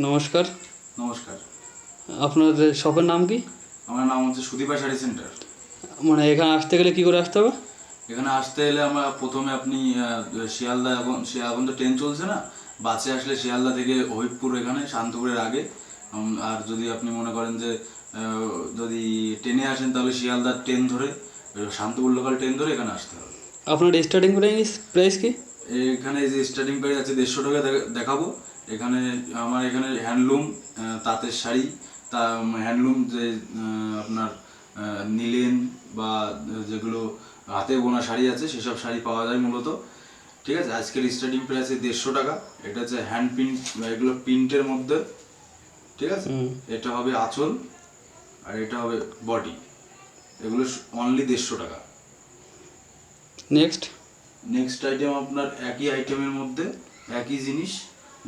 নমস্কার। নমস্কার। আপনার শপের নাম কি? আমার নাম হচ্ছে সুদীপা শাড়ি সেন্টার। মানে এখানে আসতে গেলে কী করে আসতে হবে? এখানে আসতে এলে আমরা প্রথমে আপনি শিয়ালদা, এখন তো ট্রেন চলছে না, বাসে আসলে শিয়ালদা থেকে হবিবপুর, এখানে শান্তপুরের আগে। আর যদি আপনি মনে করেন যে যদি ট্রেনে আসেন তাহলে শিয়ালদার ট্রেন ধরে শান্তপুর লোকাল ট্রেন ধরে এখানে আসতে হবে। আপনার স্টার্টিং প্রাইস কি? এখানে যে স্টার্টিং প্রাইস আছে 150 টাকা দেখাবো। এখানে আমার এখানে হ্যান্ডলুম তাঁতের শাড়ি, তা হ্যান্ডলুম যে আপনার নিলেন বা যেগুলো হাতে বোনা শাড়ি আছে সেসব শাড়ি পাওয়া যায় মূলত। ঠিক আছে, আজকের স্টার্টিং প্রাইস 150 টাকা। এটা হচ্ছে হ্যান্ড প্রিন্ট, এগুলো প্রিন্টের মধ্যে। ঠিক আছে, এটা হবে আঁচল আর এটা হবে বডি। এগুলো অনলি 150 টাকা। নেক্সট আইটেম আপনার একই আইটেমের মধ্যে একই জিনিস,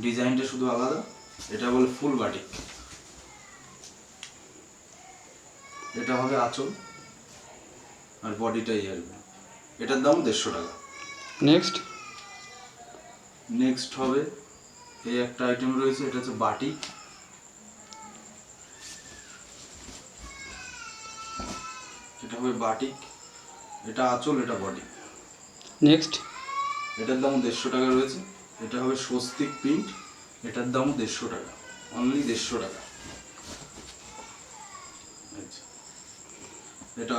ডিজাইনটা শুধু আলাদা। এটা বলে ফুল বাটিক। এটা হবে আঁচল আর বডিটাই আসবে। এটার দাম 150 টাকা। নেক্সট হবে এই একটা আইটেম রয়েছে, এটা হচ্ছে বাটিক। এটা হবে বাটিক, এটা আঁচল, এটা বডি। এটার দাম 150 টাকা রয়েছে। এটা হবে স্বস্তিক প্রিন্ট, এটার দাম 150 টাকা, অনলি 150 টাকা। আচ্ছা, এটা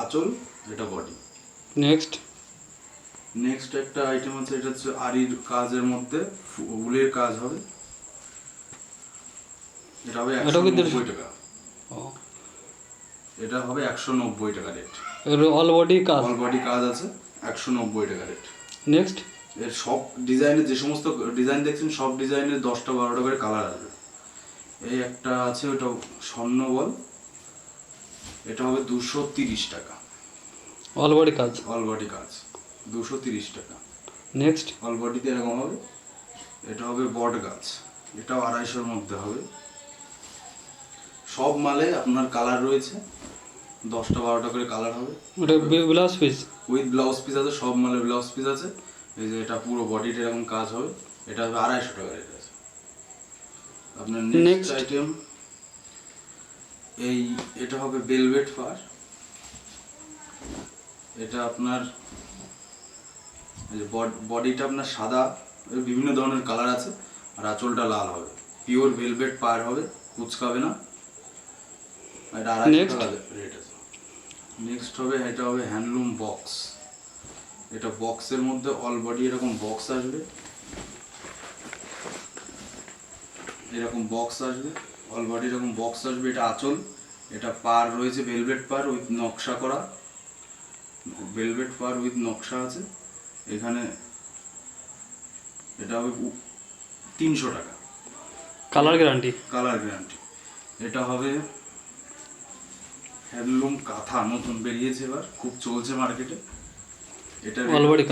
আঁচল, এটা বডি। নেক্সট একটা আইটেম আছে, এটা হচ্ছে আরির কাজের মধ্যে উলের কাজ হবে। এটা হবে 190 টাকা। এটা হবে 190 টাকা রেট। অল বডি কাজ আছে, 190 টাকা রেট। নেক্সট, এর সব ডিজাইনের যে সমস্ত ডিজাইন দেখছেন সব ডিজাইনের 10টা 12টা করে কালার আসবে। এই একটা আছে, ওটা স্বর্ণবল, এটা হবে 230 টাকা। অল বডি কাজ 230 টাকা। নেক্সট, অল বডিতে এরকম হবে। এটা হবে বট গাছ, এটাও 250-এর মধ্যে হবে। সব মালে আপনার কালার রয়েছে, 10টা 12টা করে কালার হবে। ওটা blouse piece with blouse piece আছে, সব মালে ব্লাউজ পিস আছে। এই যে এটা পুরো বডিটা এরকম কাজ হবে। এটা হবে 250 টাকা রেট আছে। আপনার নেক্সট আইটেম এটা হবে ভেলভেট ফার। এটা আপনার বডিটা আপনার সাদা, বিভিন্ন ধরনের কালার আছে, আর আঁচলটা লাল হবে। পিওর ভেলভেট পার হবে, কুচকাবে না। এটা 250 টাকা রেট আছে। নেক্সট হবে, এটা হবে হ্যান্ডলুম বক্স। এটা বক্সের মধ্যে অল বডি এরকম বক্স আসবে, অল বডি এরকম বক্স আসবে। এটা আঁচল, এটা পার রয়েছে ভেলভেট পার উইথ নকশা করা, ভেলভেট পার উইথ নকশা আছে এখানে। এটা হবে 300 টাকা, কালার গ্যারান্টি। এটা হবে হ্যান্ডলুম কাঁথা, নতুন বেরিয়েছে এবার, খুব চলছে মার্কেটে। এটা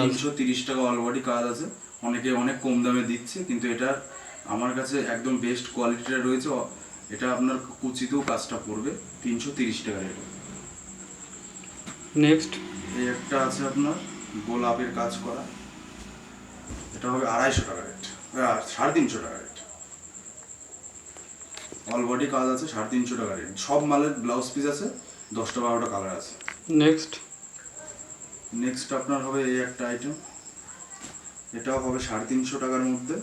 330 টাকা। অল বডি কাজ আছে, অনেকে অনেক কম দামে দিচ্ছে, কিন্তু এটা আমার কাছে একদম বেস্ট কোয়ালিটিটা রয়েছে। এটা আপনার কুচিতেও কাজটা পড়বে, 330 টাকা রেট। নেক্সট, এই একটা আছে আপনার গোলাপের কাজ করা, এটা হবে 250 টাকা রেট, 350 টাকা রেট। অল বডি কাজ আছে, 350 টাকা রেট। সব মালের ব্লাউজ পিস আছে, 10টা 12টা কালার আছে। নেক্সট আপনার হবে এই একটা আইটেম, এটাও হবে 350 টাকার মধ্যে।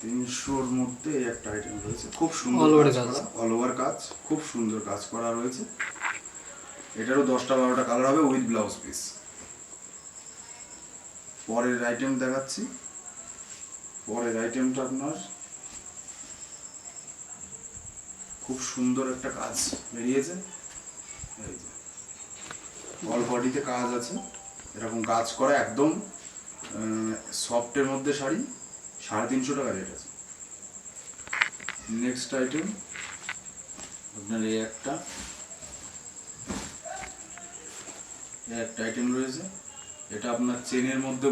350-র মধ্যে এই একটা আইটেম রয়েছে, খুব সুন্দর কাজ করা, অল ওভার কাজ, খুব সুন্দর কাজ করা রয়েছে। এটারও 10টা 12টা কালার হবে উইথ ব্লাউজ পিস। পরের আইটেম দেখাচ্ছি। পরের আইটেমটা আপনার খুব সুন্দর একটা কাজ বেরিয়েছে। এই যে অল বডিতে কাজ আছে, এরকম কাজ করা, একদম সফটের মধ্যে শাড়ি, 350 টাকা রেট আছে। নেক্সট আইটেম আপনার এই একটা আইটেম রয়েছে। এটা আপনার চেনের মধ্যে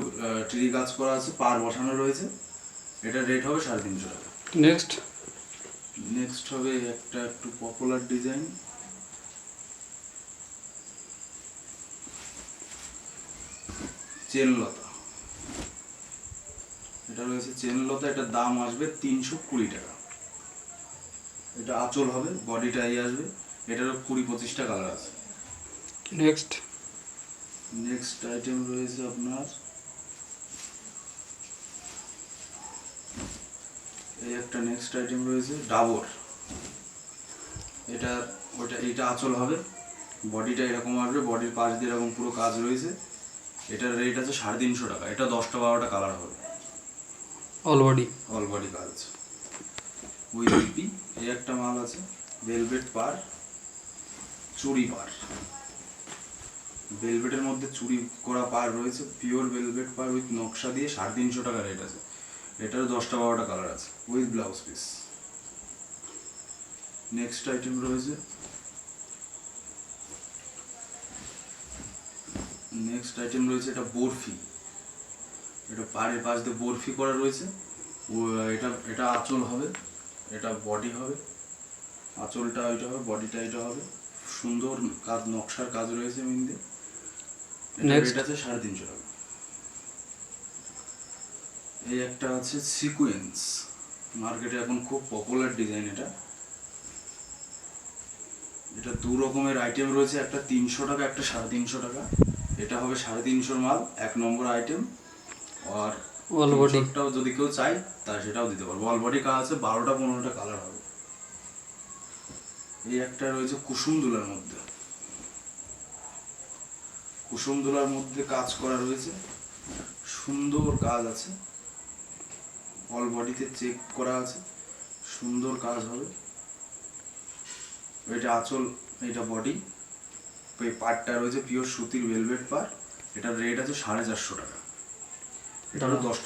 ট্রি কাজ করা আছে, পার বসানো রয়েছে। এটা রেট হবে 350 টাকা। নেক্সট হবে একটা একটু পপুলার ডিজাইন, চেনলতা। এটা রয়েছে চেনলতা, এটার দাম আসবে 320 টাকা। এটা আঁচল হবে, বডিটা এই আসবে, এটারও 20-25টা কালার আছে। নেক্সট নেক্সট আইটেম রয়েছে আপনার এই একটা নেক্সট আইটেম রয়েছে ডাবর। এইটা আঁচল হবে, বডিটা এরকম আসবে, বডির পাশ দিয়ে এরকম পুরো কাজ রয়েছে। এটার রেট আছে 350 টাকা। এটা 10টা-12টা কালার হবে, অল বডি। অল বডি কাজ উইথ জিপি। এই একটা মাল আছে ভেলভেট পার, চুড়ি পার, ভেলভেটের মধ্যে চুড়ি করা পার রয়েছে, পিওর ভেলভেট পার উইথ নকশা দিয়ে 350 টাকা রেট আছে। এটারও 10টা-12টা কালার আছে with blouse piece. Next item রয়েছে এটা বরফি। এটা পাড়ের পাশ দিয়ে বরফি করা রয়েছে। এটা আঁচল হবে, এটা বডি হবে, আঁচলটা ওইটা হবে, বডিটা এটা হবে। সুন্দর কাজ, নকশার কাজ রয়েছে মেহেন্দি। Next. এটা আছে 350 টাকা। এই একটা আছে সিকোয়েন্স, মার্কেটে এখন খুব পপুলার ডিজাইন। এটা 2 রকমের আইটেম রয়েছে, একটা 300 টাকা, একটা 350 টাকা। এটা হবে 350 মাল, 1 নম্বর আইটেম। আর অল বডি। 300টাও যদি কেউ চাই তা সেটাও দিতে পারবো। অল বডি কাজ আছে, 12টা-15টা কালার হবে। এই একটা রয়েছে কুসুমদুলার মধ্যে কাজ করা রয়েছে, সুন্দর কাজ আছে, অল বডিতে চেক করা আছে, সুন্দর কাজ হবে। এটা আঁচল, এটা বডি, এই পাড়টা রয়েছে পিওর সুতির ভেলভেট পাড়। এটার রেট আছে 450 টাকা। এটা হলো 10